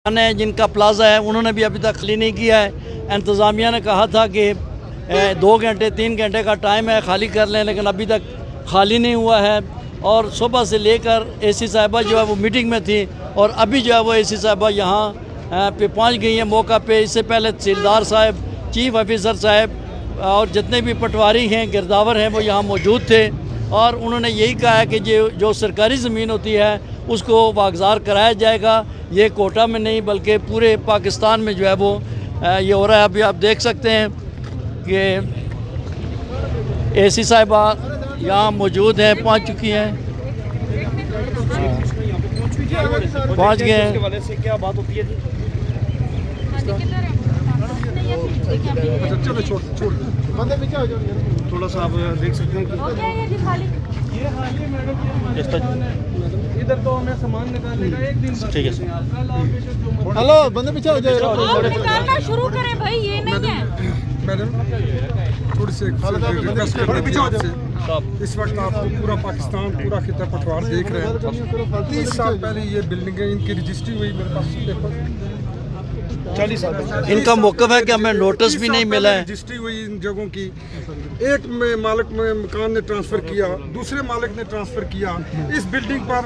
نے جن کا پلازا ہے انہوں نے بھی ابھی تک خالی نہیں کیا ہے۔ انتظامیہ نے کہا تھا کہ 2 گھنٹے 3 گھنٹے کا ٹائم ہے، خالی کر لیں، لیکن ابھی تک خالی نہیں ہوا ہے۔ اور صبح سے لے کر اے سی صاحبہ جو ہے وہ میٹنگ میں تھی، اور ابھی جو ہے وہ اے سی صاحبہ یہاں پہ پہنچ گئی ہیں موقع پہ۔ اس سے پہلے تحصیلدار صاحب، چیف آفیسر صاحب اور جتنے بھی پٹواری ہیں، گرداور ہیں، وہ یہاں موجود تھے، اور انہوں نے یہی کہا ہے کہ جو سرکاری زمین ہوتی ہے اس کو واگزار کرایا جائے گا۔ یہ کوٹہ میں نہیں بلکہ پورے پاکستان میں جو ہے وہ یہ ہو رہا ہے۔ ابھی آپ دیکھ سکتے ہیں کہ اے سی صاحبہ یہاں موجود ہیں، پہنچ چکی ہیں، پہنچ گئے ہیں۔ کیا بات ہوتی ہے جی؟ تھوڑا سا آپ دیکھ سکتے ہیں ادھر تو ہمیں سامان نکالنے کا ایک دن ٹھیک ہے ہلو بندے پیچھے ہو جائے، نکالنا شروع کریں بھائی، یہ نہیں ہے میڈم تھوڑی سی ریکویسٹ کر رہی تھی آپ سے۔ اس وقت آپ کو پورا پاکستان، پورا خطہ پٹوار دیکھ رہے ہیں۔ 30 سال پہلے یہ بلڈنگیں ان کی رجسٹری ہوئی، میرے پاس پیپر 40 سال ان کا موقف ہے کہ ہمیں نوٹس بھی نہیں ملا ہے۔ رجسٹری ہوئی ان جگہوں کی، ایک مالک میں مکان نے ٹرانسفر کیا، دوسرے مالک نے ٹرانسفر کیا۔ اس بلڈنگ پر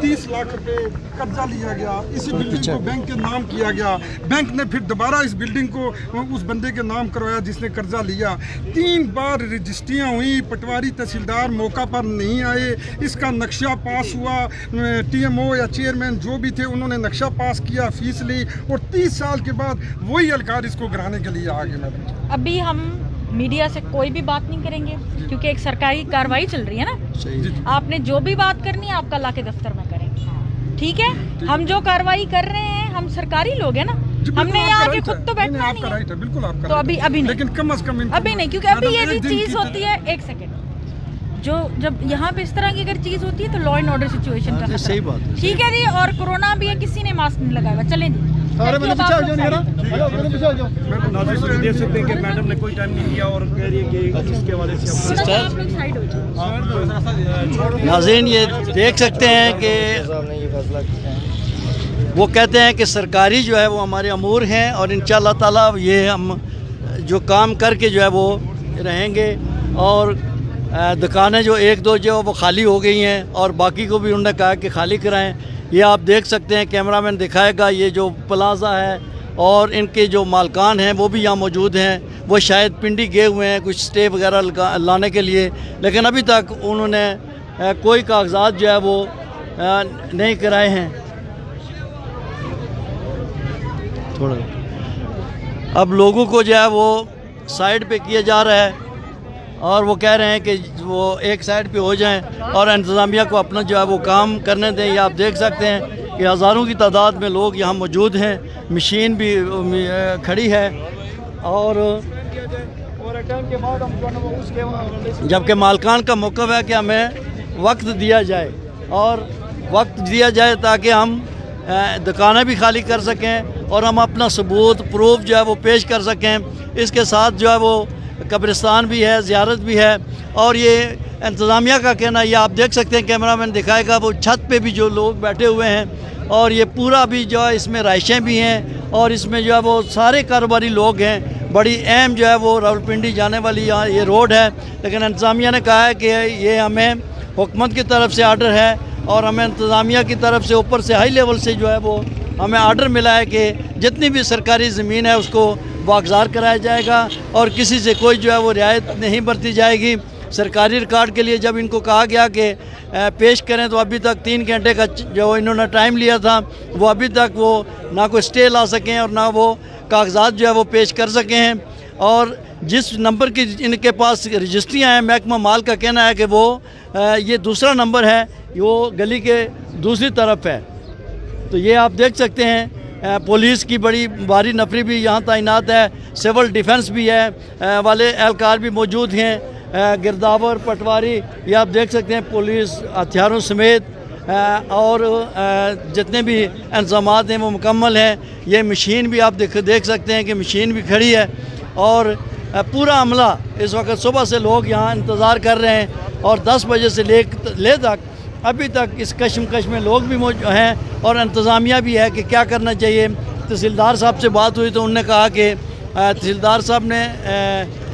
30 لاکھ روپے قرضہ لیا گیا، اسی بلڈنگ کو بینک کے نام کیا گیا، بینک نے پھر دوبارہ اس بلڈنگ کو اس بندے کے نام کروایا جس نے قرضہ لیا۔ 3 بار رجسٹریاں ہوئیں، پٹواری تحصیلدار موقع پر نہیں آئے، اس کا نقشہ پاس ہوا، ٹی ایم او یا چیئرمین جو بھی تھے انہوں نے نقشہ پاس کیا، فیس لی، اور 30 سال کے بعد وہی اہلکار اس کو گرانے کے لیے آگے۔ میڈم ابھی ہم میڈیا سے کوئی بھی بات نہیں کریں گے کیونکہ ایک سرکاری کارروائی چل رہی ہے نا۔ آپ نے جو بھی بات کرنی ہے آپ کل آ کے دفتر میں کریں، ٹھیک ہے؟ ہم جو کارروائی کر رہے ہیں، ہم سرکاری لوگ ہیں نا، ہم نے یہاں کے خود تو بیٹھنا نہیں ہے۔ بالکل آپ کا تو ابھی نہیں، لیکن کم از کم ابھی نہیں، کیونکہ ابھی یہ چیز ہوتی ہے، ایک سیکنڈ، جب یہاں پہ اس طرح کی اگر چیز ہوتی ہے تو لا اینڈ آرڈر سچویشن کا صحیح بات ہے، ٹھیک ہے جی۔ اور کورونا بھی ہے، کسی نے ماسک نہیں لگایا ہوا، چلیں جی سارے بندے پیچھے ہو جاؤ، ناظرین دیکھ سکتے ہیں کہ میڈم نے کوئی ٹائم نہیں دیا اور کہہ رہی ہے کہ اس کے حوالے سے آپ لوگ سائڈ ہو جائیں۔ ناظرین یہ دیکھ سکتے ہیں کہ وہ کہتے ہیں کہ سرکاری جو ہے وہ ہمارے امور ہیں، اور انشاءاللہ تعالیٰ یہ ہم جو کام کر کے جو ہے وہ رہیں گے۔ اور دکانیں جو 1-2 جو وہ خالی ہو گئی ہیں، اور باقی کو بھی انہوں نے کہا کہ خالی کرائیں۔ یہ آپ دیکھ سکتے ہیں، کیمرہ مین دکھائے گا، یہ جو پلازا ہے اور ان کے جو مالکان ہیں وہ بھی یہاں موجود ہیں۔ وہ شاید پنڈی گئے ہوئے ہیں کچھ سٹے وغیرہ لانے کے لیے، لیکن ابھی تک انہوں نے کوئی کاغذات جو ہے وہ نہیں کرائے ہیں۔ تھوڑا اب لوگوں کو جو ہے وہ سائڈ پہ کیا جا رہا ہے، اور وہ کہہ رہے ہیں کہ وہ ایک سائڈ پہ ہو جائیں اور انتظامیہ کو اپنا جو ہے وہ کام کرنے دیں۔ یہ آپ دیکھ سکتے ہیں کہ ہزاروں کی تعداد میں لوگ یہاں موجود ہیں، مشین بھی کھڑی ہے، اور جبکہ مالکان کا موقف ہے کہ ہمیں وقت دیا جائے، اور وقت دیا جائے تاکہ ہم دکانیں بھی خالی کر سکیں اور ہم اپنا ثبوت پروف جو ہے وہ پیش کر سکیں۔ اس کے ساتھ جو ہے وہ قبرستان بھی ہے، زیارت بھی ہے، اور یہ انتظامیہ کا کہنا، یہ آپ دیکھ سکتے ہیں، کیمرہ مین دکھائے گا، وہ چھت پہ بھی جو لوگ بیٹھے ہوئے ہیں، اور یہ پورا بھی جو ہے اس میں رہائشیں بھی ہیں، اور اس میں جو ہے وہ سارے کاروباری لوگ ہیں۔ بڑی اہم جو ہے وہ راولپنڈی جانے والی یہاں یہ روڈ ہے، لیکن انتظامیہ نے کہا ہے کہ یہ ہمیں حکومت کی طرف سے آرڈر ہے، اور ہمیں انتظامیہ کی طرف سے اوپر سے ہائی لیول سے جو ہے وہ ہمیں آرڈر ملا ہے کہ جتنی بھی سرکاری زمین ہے اس کو واگزار کرایا جائے گا، اور کسی سے کوئی جو ہے وہ رعایت نہیں برتی جائے گی۔ سرکاری ریکارڈ کے لیے جب ان کو کہا گیا کہ پیش کریں، تو ابھی تک 3 گھنٹے کا جو انہوں نے ٹائم لیا تھا، وہ ابھی تک وہ نہ کوئی سٹے لا سکیں اور نہ وہ کاغذات جو ہے وہ پیش کر سکے ہیں۔ اور جس نمبر کی ان کے پاس رجسٹریاں ہیں، محکمہ مال کا کہنا ہے کہ وہ یہ دوسرا نمبر ہے، وہ گلی کے دوسری طرف ہے۔ تو یہ آپ دیکھ سکتے ہیں، پولیس کی بڑی بھاری نفری بھی یہاں تعینات ہے، سول ڈیفنس بھی ہے، والے اہلکار بھی موجود ہیں، گرداور، پٹواری، یہ آپ دیکھ سکتے ہیں، پولیس ہتھیاروں سمیت، اور جتنے بھی انتظامات ہیں وہ مکمل ہیں۔ یہ مشین بھی آپ دیکھ سکتے ہیں کہ مشین بھی کھڑی ہے، اور پورا عملہ اس وقت صبح سے لوگ یہاں انتظار کر رہے ہیں، اور 10 بجے سے لے تک ابھی تک اس کشمکش میں لوگ بھی ہیں اور انتظامیہ بھی ہے کہ کیا کرنا چاہیے. تحصیلدار صاحب سے بات ہوئی تو انہوں نے کہا کہ تحصیلدار صاحب نے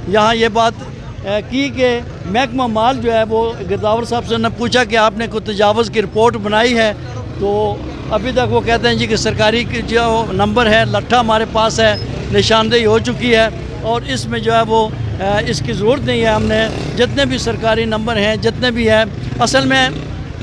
یہاں یہ بات کی کہ محکمہ مال جو ہے وہ گرداور صاحب سے نے پوچھا کہ آپ نے کوئی تجاوز کی رپورٹ بنائی ہے, تو ابھی تک وہ کہتے ہیں جی کہ سرکاری جو نمبر ہے لٹھا ہمارے پاس ہے, نشاندہی ہو چکی ہے اور اس میں جو ہے وہ اس کی ضرورت نہیں ہے. ہم نے جتنے بھی سرکاری نمبر ہیں جتنے بھی ہیں, اصل میں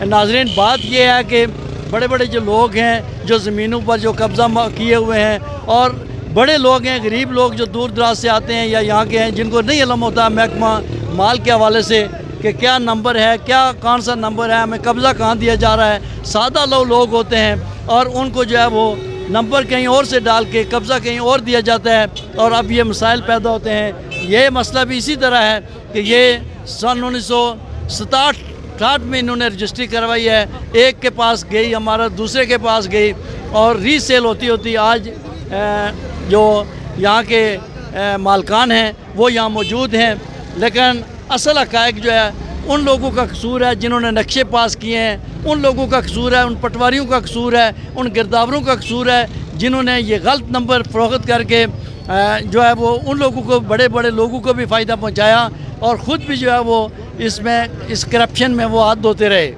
ناظرین بات یہ ہے کہ بڑے بڑے جو لوگ ہیں جو زمینوں پر جو قبضہ کیے ہوئے ہیں اور بڑے لوگ ہیں, غریب لوگ جو دور دراز سے آتے ہیں یا یہاں کے ہیں, جن کو نہیں علم ہوتا محکمہ مال کے حوالے سے کہ کیا نمبر ہے, کیا کون سا نمبر ہے, ہمیں قبضہ کہاں دیا جا رہا ہے. سادہ لوگ ہوتے ہیں اور ان کو جو ہے وہ نمبر کہیں اور سے ڈال کے قبضہ کہیں اور دیا جاتا ہے اور اب یہ مسائل پیدا ہوتے ہیں. یہ مسئلہ بھی اسی طرح ہے کہ یہ سن 1967-68 میں انہوں نے رجسٹری کروائی ہے, ایک کے پاس گئی ہمارا دوسرے کے پاس گئی اور ری سیل ہوتی ہوتی آج جو یہاں کے مالکان ہیں وہ یہاں موجود ہیں. لیکن اصل حقائق جو ہے ان لوگوں کا قصور ہے جنہوں نے نقشے پاس کیے ہیں, ان لوگوں کا قصور ہے, ان پٹواریوں کا قصور ہے, ان گرداوروں کا قصور ہے جنہوں نے یہ غلط نمبر فروخت کر کے جو ہے وہ ان لوگوں کو, بڑے بڑے لوگوں کو بھی فائدہ پہنچایا اور خود بھی جو ہے وہ اس کرپشن میں وہ ہاتھ دھوتے رہے.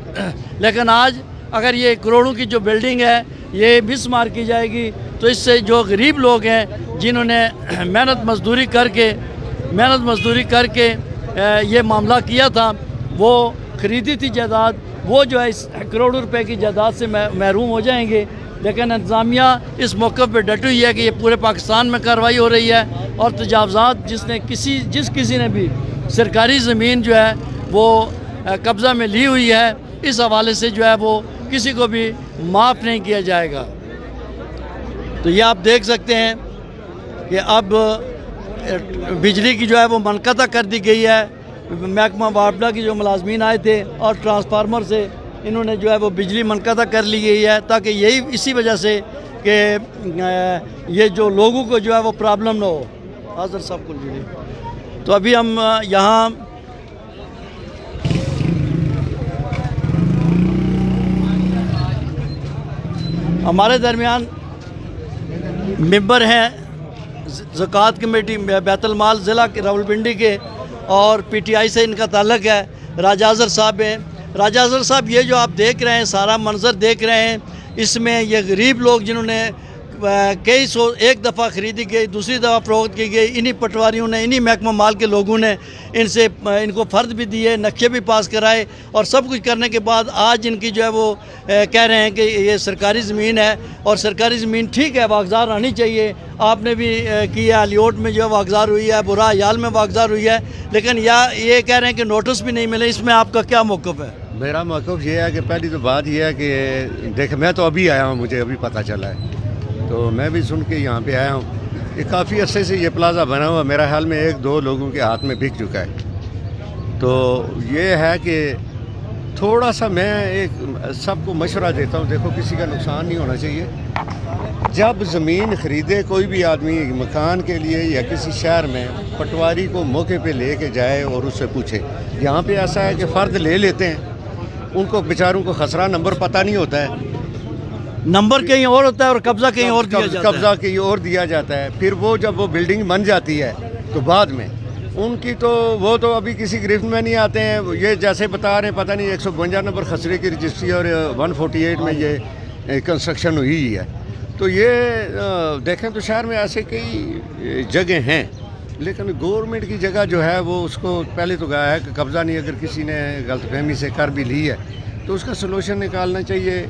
لیکن آج اگر یہ کروڑوں کی جو بلڈنگ ہے یہ مس مار کی جائے گی تو اس سے جو غریب لوگ ہیں جنہوں نے محنت مزدوری کر کے یہ معاملہ کیا تھا, وہ خریدی تھی جائیداد, وہ جو ہے اس کروڑوں روپے کی جائیداد سے محروم ہو جائیں گے. لیکن انتظامیہ اس موقع پہ ڈٹی ہوئی ہے کہ یہ پورے پاکستان میں کارروائی ہو رہی ہے اور تجاوزات جس کسی نے بھی سرکاری زمین جو ہے وہ قبضہ میں لی ہوئی ہے, اس حوالے سے جو ہے وہ کسی کو بھی معاف نہیں کیا جائے گا. تو یہ آپ دیکھ سکتے ہیں کہ اب بجلی کی جو ہے وہ منقطع کر دی گئی ہے. محکمہ واپڈا کی جو ملازمین آئے تھے اور ٹرانسفارمر سے انہوں نے جو ہے وہ بجلی منقطع کر لی گئی ہے تاکہ اسی وجہ سے کہ یہ جو لوگوں کو جو ہے وہ پرابلم نہ ہو. حاضر صاحب کو جی. تو ابھی ہم یہاں ہمارے درمیان ممبر ہیں زکوٰۃ کمیٹی بیت المال ضلع کے راولپنڈی کے اور پی ٹی آئی سے ان کا تعلق ہے. راجہ اظہر صاحب ہیں. راجہ اظہر صاحب یہ جو آپ دیکھ رہے ہیں سارا منظر دیکھ رہے ہیں, اس میں یہ غریب لوگ جنہوں نے کئی سو ایک دفعہ خریدی گئی, دوسری دفعہ فروخت کی گئی, انہی پٹواریوں نے, انہی محکمہ مال کے لوگوں نے ان کو فرد بھی دیے, نقشے بھی پاس کرائے اور سب کچھ کرنے کے بعد آج ان کی جو ہے وہ کہہ رہے ہیں کہ یہ سرکاری زمین ہے اور سرکاری زمین ٹھیک ہے واگزار آنی چاہیے. آپ نے بھی کی ہے, الیوٹ میں جو ہے واگزار ہوئی ہے, برا حیال میں واگزار ہوئی ہے, لیکن یہ کہہ رہے ہیں کہ نوٹس بھی نہیں ملے. اس میں آپ کا کیا موقف ہے؟ میرا موقف یہ ہے کہ پہلی تو بات یہ ہے کہ دیکھ میں تو ابھی آیا ہوں, مجھے ابھی پتہ چلا ہے تو میں بھی سن کے یہاں پہ آیا ہوں. یہ کافی عرصے سے یہ پلازا بنا ہوا, میرا خیال میں 1-2 لوگوں کے ہاتھ میں بک چکا ہے. تو یہ ہے کہ تھوڑا سا میں ایک سب کو مشورہ دیتا ہوں, دیکھو کسی کا نقصان نہیں ہونا چاہیے. جب زمین خریدے کوئی بھی آدمی مکان کے لیے یا کسی شہر میں, پٹواری کو موقع پہ لے کے جائے اور اس سے پوچھے. یہاں پہ ایسا ہے کہ فرد لے لیتے ہیں, ان کو بیچاروں کو خسرہ نمبر پتہ نہیں ہوتا ہے, نمبر کہیں اور ہوتا ہے اور قبضہ کہیں اور دیا جاتا ہے. قبضہ کہیں اور دیا جاتا ہے. پھر وہ جب وہ بلڈنگ بن جاتی ہے تو بعد میں ان کی تو وہ تو ابھی کسی گرفت میں نہیں آتے ہیں. یہ جیسے بتا رہے ہیں پتہ نہیں 152 نمبر خسرے کی رجسٹری اور 148 میں یہ کنسٹرکشن ہوئی ہے. تو یہ دیکھیں تو شہر میں ایسے کئی جگہ ہیں, لیکن گورنمنٹ کی جگہ جو ہے وہ اس کو پہلے تو گیا ہے کہ قبضہ نہیں, اگر کسی نے غلط فہمی سے کر بھی لی ہے تو اس کا سلوشن نکالنا چاہیے.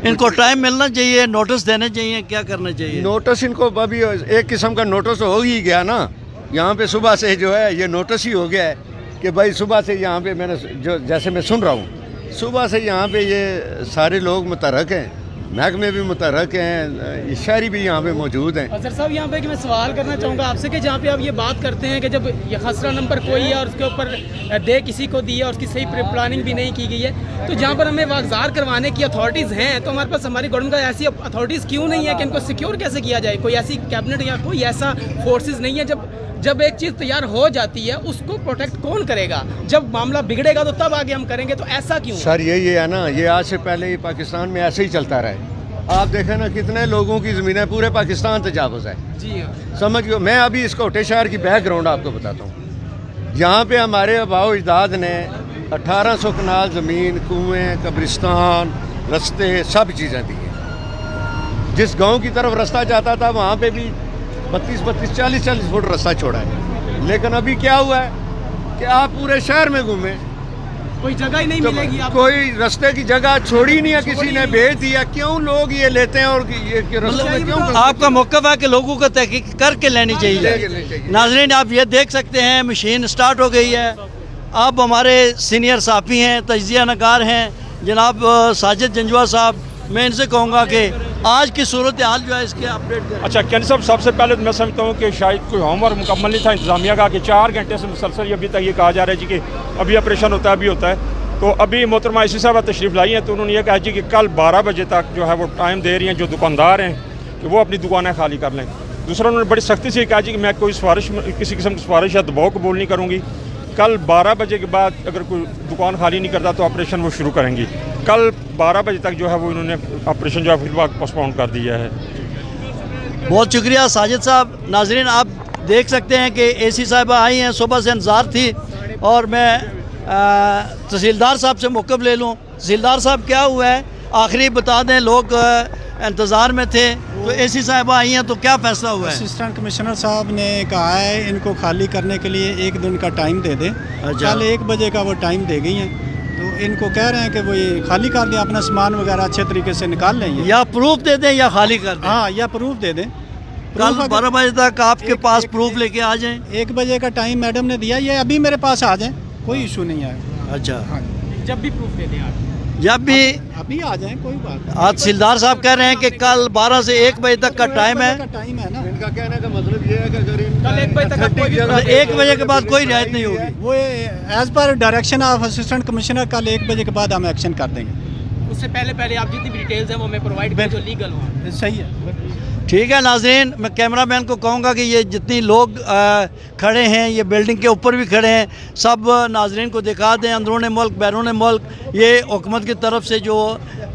ان کو ٹائم ملنا چاہیے, نوٹس دینے چاہیے, کیا کرنا چاہیے؟ نوٹس ان کو ابھی ایک قسم کا نوٹس ہو ہی گیا نا. یہاں پہ صبح سے جو ہے یہ نوٹس ہی ہو گیا ہے کہ بھائی صبح سے یہاں پہ میں نے جیسے میں سن رہا ہوں, صبح سے یہاں پہ یہ سارے لوگ متحرک ہیں, محکمے بھی متحرک ہیں, شہری بھی یہاں پہ موجود ہیں. اظہر صاحب یہاں پہ کہ میں سوال کرنا چاہوں گا آپ سے کہ جہاں پہ آپ یہ بات کرتے ہیں کہ جب یہ خسرہ نمبر کوئی ہے اور اس کے اوپر دے کسی کو دی ہے اور اس کی صحیح پلاننگ بھی نہیں کی گئی ہے, تو جہاں پر ہمیں واگزار کروانے کی اتھارٹیز ہیں تو ہمارے پاس ہماری گورنمنٹ کا ایسی اتھارٹیز کیوں نہیں ہے کہ ان کو سیکیور کیسے کیا جائے؟ کوئی ایسی کیبنٹ یا کوئی ایسا فورسز نہیں ہے جب جب ایک چیز تیار ہو جاتی ہے اس کو پروٹیکٹ کون کرے گا؟ جب معاملہ بگڑے گا تو تب آگے ہم کریں گے، تو ایسا کیوں؟ سر یہی ہے نا، یہ آج سے پہلے ہی پاکستان میں ایسے ہی چلتا رہے. آپ دیکھیں نا کتنے لوگوں کی زمینیں پورے پاکستان تجاوز ہے. جی سمجھ گئے. میں ابھی اس کوٹے شہر کی بیک گراؤنڈ آپ کو بتاتا ہوں. یہاں پہ ہمارے آباء و اجداد نے 1800 کنال زمین، کنویں، قبرستان، رستے، سب چیزیں دی ہیں. جس گاؤں کی طرف رستہ جاتا تھا وہاں پہ بھی 32 40 فٹ رستہ چھوڑا ہے. لیکن ابھی کیا ہوا ہے کہ آپ پورے شہر میں گھومیں، کوئی جگہ ہی نہیں تو ملے گی آپ کو. کوئی رستے کی جگہ چھوڑی نہیں ہے، کسی نے بھیج دیا. کیوں لوگ یہ لیتے ہیں اور یہ کہ رستوں میں کیوں آپ کا موقف ہے کہ لوگوں کو تحقیق کر کے لینی چاہیے. ناظرین آپ یہ دیکھ سکتے ہیں مشین سٹارٹ ہو گئی ہے. اب ہمارے سینئر صحافی ہیں، تجزیہ نگار ہیں جناب ساجد جنجوا صاحب، میں ان سے کہوں گا کہ آج کی صورتحال جو ہے اس کے اپڈیٹ کریں. اچھا کینی صاحب، سب سے پہلے تو میں سمجھتا ہوں کہ شاید کوئی ہوم ورک مکمل نہیں تھا انتظامیہ کا کہ 4 گھنٹے سے مسلسل ابھی تک یہ کہا جا رہا ہے جی کہ ابھی آپریشن ہوتا ہے، ابھی ہوتا ہے. تو ابھی محترمہ عیسی صاحبہ تشریف لائی ہیں تو انہوں نے یہ کہا جی کہ کل 12 بجے تک جو ہے وہ ٹائم دے رہی ہیں جو دکاندار ہیں کہ وہ اپنی دکانیں خالی کر لیں. دوسرا انہوں نے بڑی سختی سے کہا جی کہ میں کوئی سفارش، کسی قسم کی سفارش یا دباؤ قبول نہیں کروں گی. کل 12 بجے کے بعد اگر کوئی دکان خالی نہیں کرتا تو آپریشن وہ شروع کریں گی. کل 12 بجے تک جو ہے وہ انہوں نے آپریشن جو ہے فی الوقت پوسٹ پون کر دیا ہے. بہت شکریہ ساجد صاحب. ناظرین آپ دیکھ سکتے ہیں کہ اے سی صاحبہ آئی ہیں، صبح سے انتظار تھی. اور میں تحصیلدار صاحب سے موقف لے لوں. تحصیلدار صاحب کیا ہوا ہے آخری بتا دیں، لوگ انتظار میں تھے تو اے سی صاحبہ آئی ہیں تو کیا فیصلہ ہوا ہے؟ اسسٹنٹ کمشنر صاحب نے کہا ہے ان کو خالی کرنے کے لیے 1 دن کا ٹائم دے دیں. کل 1 بجے کا وہ ٹائم دے گئی ہیں تو ان کو کہہ رہے ہیں کہ وہ یہ خالی کر دیں، اپنا سامان وغیرہ اچھے طریقے سے نکال لیں. یا پروف دے دیں یا خالی کر دیں. ہاں یا پروف دے دیں. کل 12 بجے تک آپ کے پاس پروف لے کے آ جائیں. 1 بجے کا ٹائم میڈم نے دیا، یہ ابھی میرے پاس آ جائیں، کوئی ایشو نہیں ہے. اچھا جب بھی پروف دے دیں آپ. جب بھی ابھی آ جائیں، کوئی بات نہیں. آج تحصیلدار صاحب کہہ رہے ہیں کہ کل 12 سے 1 بجے تک کا ٹائم ہے. ٹائم ہے نا. ان کا کہنے کا مطلب یہ ہے کہ اگر کل 1 بجے تک کوئی بھی 1 بجے کے بعد کوئی رعایت نہیں ہوگی. وہ as per direction of assistant commissioner کل 1 بجے کے بعد ہم ایکشن کر دیں گے. اس سے پہلے آپ جتنی بھی ڈیٹیلز ہیں وہ ہمیں پرووائڈ کریں جو لیگل ہوں. صحیح ہے. ٹھیک ہے ناظرین، میں کیمرہ مین کو کہوں گا کہ یہ جتنی لوگ کھڑے ہیں، یہ بلڈنگ کے اوپر بھی کھڑے ہیں، سب ناظرین کو دکھا دیں اندرون ملک بیرون ملک یہ حکومت کی طرف سے جو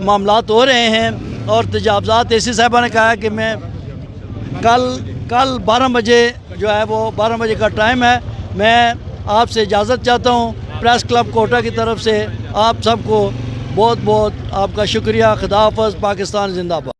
معاملات ہو رہے ہیں اور تجاوزات. اے سی صاحبہ نے کہا کہ میں کل 12 بجے جو ہے وہ 12 بجے کا ٹائم ہے. میں آپ سے اجازت چاہتا ہوں پریس کلب کوٹا کی طرف سے. آپ سب کو بہت بہت آپ کا شکریہ. خدا حافظ. پاکستان زندہ باد.